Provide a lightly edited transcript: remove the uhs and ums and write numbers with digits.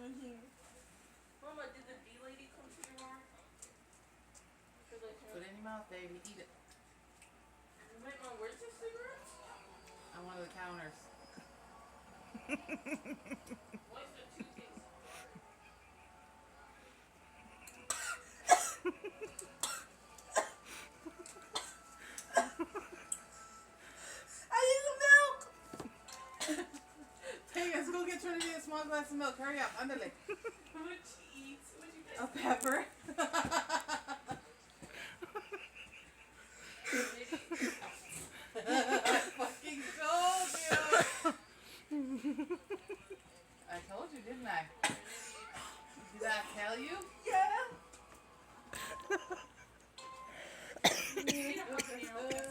Mama, did the bee lady come to your arm? Put it in your mouth, baby. Eat it. Wait, Mom, where's your cigarettes? On one of the counters. Why is the toothpaste on water? I need some milk. Hey, let's go get Trinity a small glass of milk. Hurry up, underlay. What she eats? What you A pepper.